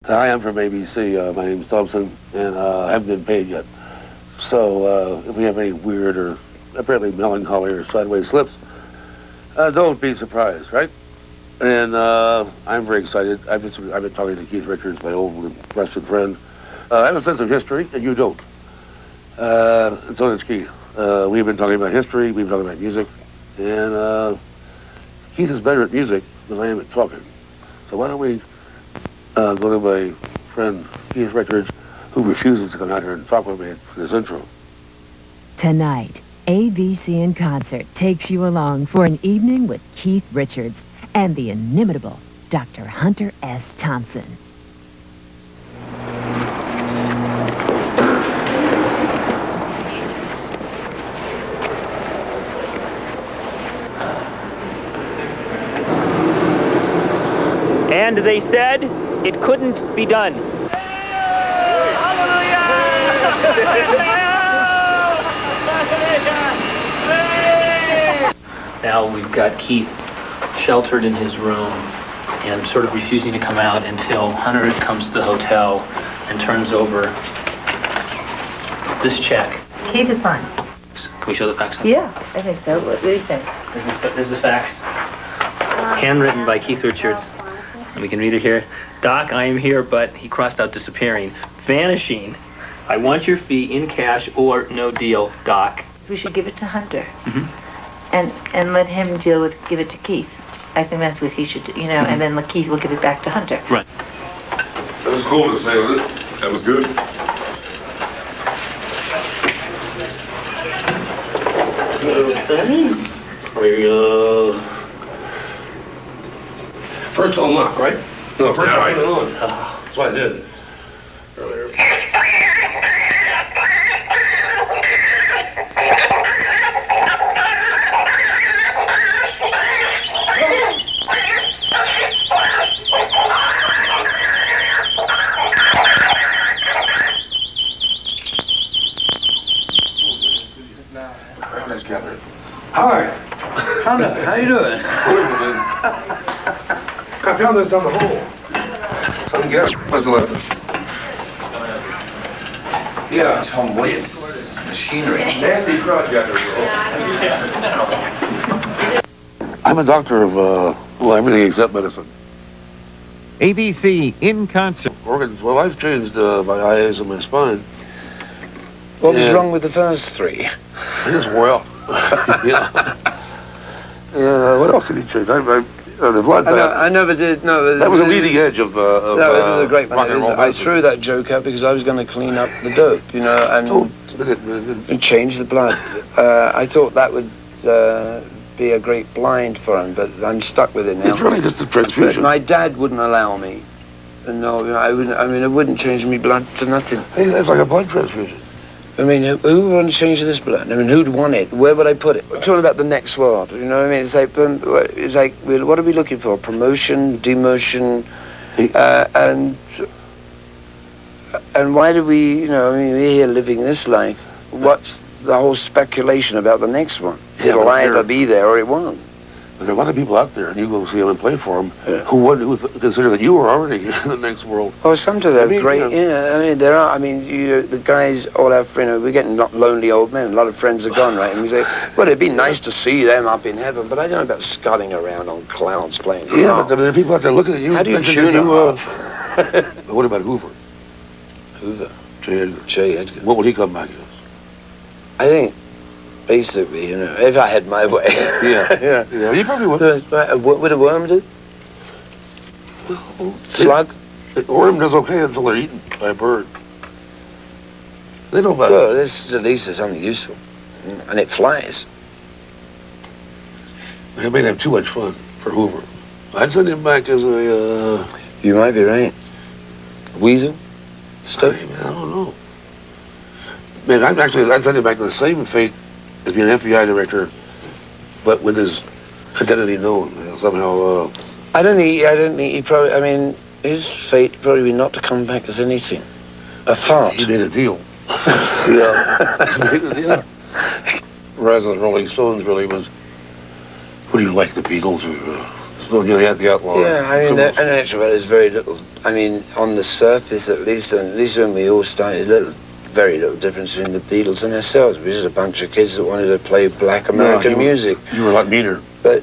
Hi, I'm from ABC. My name's Thompson, and I haven't been paid yet. So if we have any weird or apparently melancholy or sideways slips, don't be surprised, right? And I'm very excited. I've been talking to Keith Richards, my old and trusted friend. I have a sense of history, and you don't. And so does Keith. We've been talking about history, we've been talking about music, and Keith is better at music than I am at talking. So why don't we go to my friend Keith Richards, who refuses to come out here and talk with me for this intro. Tonight, ABC in Concert takes you along for an evening with Keith Richards and the inimitable Dr. Hunter S. Thompson. And they said it couldn't be done. Now we've got Keith sheltered in his room and sort of refusing to come out until Hunter comes to the hotel and turns over this check. Keith is fine. Can we show the fax? Yeah, I think so. What do you think? This is the fax. Handwritten by Keith Richards. And we can read it here. Doc, I am here, but he crossed out disappearing. Vanishing. I want your fee in cash or no deal, Doc. We should give it to Hunter. Mm-hmm. And let him give it to Keith. I think that's what he should do, you know, and then Keith will give it back to Hunter. Right. That was cool to say, wasn't it? That was good. First unlock, right? No, first I put it on. That's what I did earlier. Hi. Hunter, how you doing? I found this on the hole. Some guy must have left it. Yeah. Tom Williams. Machinery. Nasty project. I'm a doctor of, well, everything except medicine. ABC in Concert. Organs. Well, I've changed my eyes and my spine. What was wrong with the first three? I just wore out. What else did he change? The blood. I know, but that was a leading edge of. No, this is a great rock and roll one. I threw that joke out because I was going to clean up the dope, you know, and change the blood. I thought that would be a great blind for him, but I'm stuck with it now. It's really just a transfusion. But my dad wouldn't allow me. No, I wouldn't. I mean, it wouldn't change me blood for nothing. Hey, that's like a blood transfusion. I mean, who would want to change this blood? I mean, who'd want it? Where would I put it? We're talking about the next world, you know what I mean? It's like what are we looking for? Promotion, demotion, and why do we, you know, I mean, we're here living this life. What's the whole speculation about the next one? Yeah, it'll either be there or it won't. But there are a lot of people out there, and you go see them and play for them, who consider that you were already in the next world. Oh, some to them, great. You know. Yeah, I mean, there are. I mean, the guys all have, you know, we're getting not lonely old men. A lot of friends are gone, right? And we say, well, it'd be nice to see them up in heaven, but I don't know about scudding around on clouds playing. Yeah, but there are people out there looking at you. How do you tune them up? But what about Hoover? Hoover? J. Edgar. What would he come back as? I think, basically, you know, if I had my way. Yeah, you probably would. What would a worm do? Slug? A worm does okay until they're eaten by a bird. They know better. Well, this at least is something useful. And it flies. They may have too much fun for Hoover. I'd send him back as a, You might be right. Weasel? Stuff? I don't know. Man, I'd send him back to the same fate as being an FBI director, but with his identity known, you know, somehow. I don't think he probably, I mean, his fate probably be not to come back as anything. A fart. He made a deal. Yeah. Rise of the Rolling Stones really was, what do you like, the Beatles? Or, so nearly at the outlaw. Yeah, I mean, and actually, there's very little I mean, on the surface at least when we all started, very little difference between the Beatles and ourselves. We were just a bunch of kids that wanted to play black American music. You were a lot meaner. But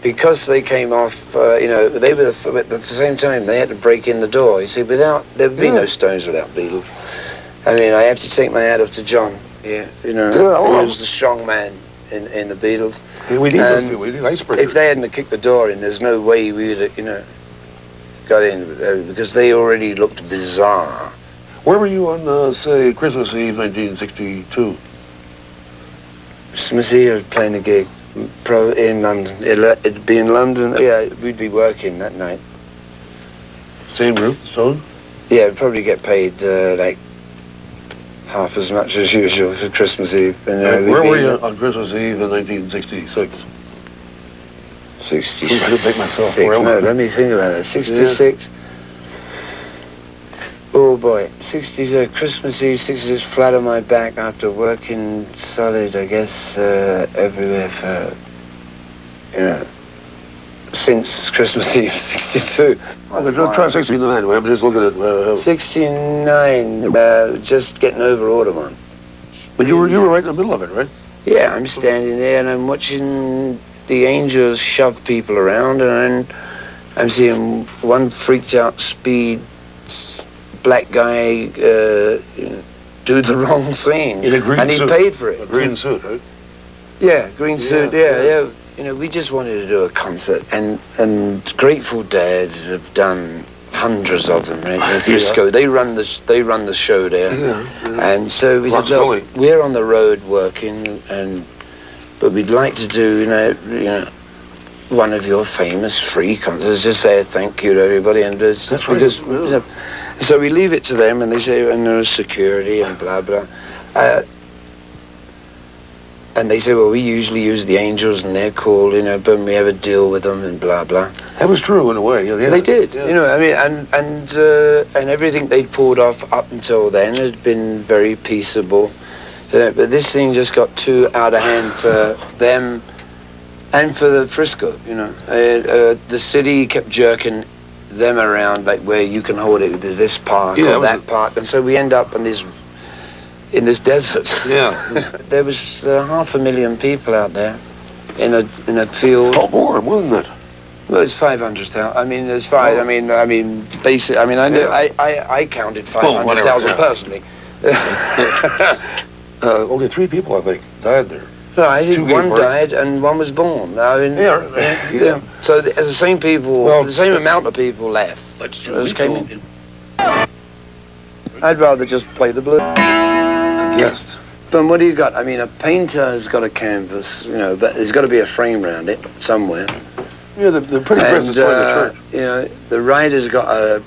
because they came off, they were at the same time they had to break in the door. You see, there'd be no Stones without Beatles. I mean, I have to take my hat off to John. Yeah, he was the strong man in the Beatles. Yeah, we need icebreakers. If they hadn't kicked the door in, there's no way we would have, got in because they already looked bizarre. Where were you on, say, Christmas Eve, 1962? Christmas Eve, I was playing a gig in London. It'd be in London. Yeah, we'd be working that night. Same route, Stone? Yeah, we'd probably get paid like half as much as usual for Christmas Eve. And, where were you on Christmas Eve in 1966? 66. No, let me think about it. 66. Yeah. Oh boy, 60s, Christmas Eve, 66, flat on my back after working solid, I guess, everywhere for, since Christmas Eve, 62. Don't try 69, I'm just looking at... 69, just getting over Audubon. But you were right in the middle of it, right? Yeah, I'm standing there and I'm watching the Angels shove people around, and I'm seeing one freaked out speed black guy do the wrong thing. In a green and suit. And he paid for it. A green suit, right? Yeah, green suit, yeah. We just wanted to do a concert, and Grateful Dead have done hundreds of them, right? In Frisco, they run the show there. Yeah. And so we said, look, we're on the road working, but we'd like to do, one of your famous free concerts. Just say thank you to everybody, and so we leave it to them, and they say, and there's security and blah blah, and they say, well, we usually use the Angels, and they're cool, but we have a deal with them and blah blah. That was true in a way. Yeah. They did, and everything they'd pulled off up until then had been very peaceable. But this thing just got too out of hand for them and for the Frisco, the city kept jerking them around, like where you can hold it, there's this park or that park, and so we end up in this desert. Yeah. There was 500,000 people out there in a field. Oh, more than that. Well, it's 500,000. I mean, there's five. I mean, basic. I mean, I counted 500,000 personally. Only 3 people, I think, died there. No, I think one died and one was born. I mean, yeah. So the same people, the same amount of people left. Just came in. I'd rather just play the blues. Yes. But what do you got? I mean, a painter has got a canvas, but there's got to be a frame around it somewhere. Yeah, the pretty presence in the church. The writer's got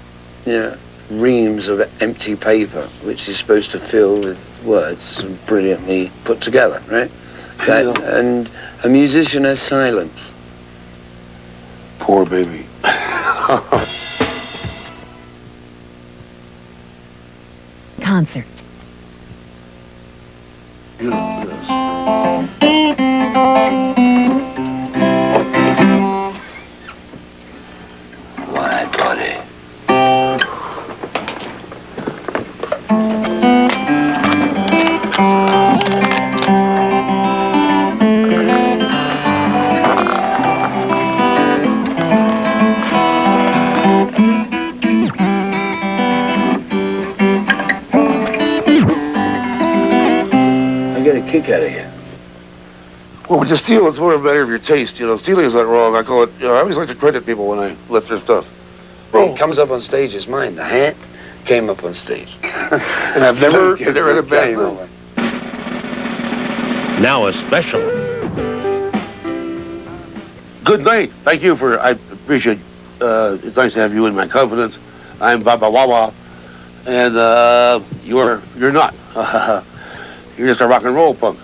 reams of empty paper, which he's supposed to fill with words brilliantly put together, right? And a musician has silence. Poor baby. Concert. Why, buddy? Kick out of you. Well, when you steal, it's more a matter of your taste. Stealing is not wrong. I call it. I always like to credit people when I lift their stuff. Well, it comes up on stage is mine. The hat came up on stage, and I've never had a bad thing. Now a special. Good night. Thank you for. I appreciate. It's nice to have you in my confidence. I'm Baba Wawa, and you're not. You're just a rock and roll punk.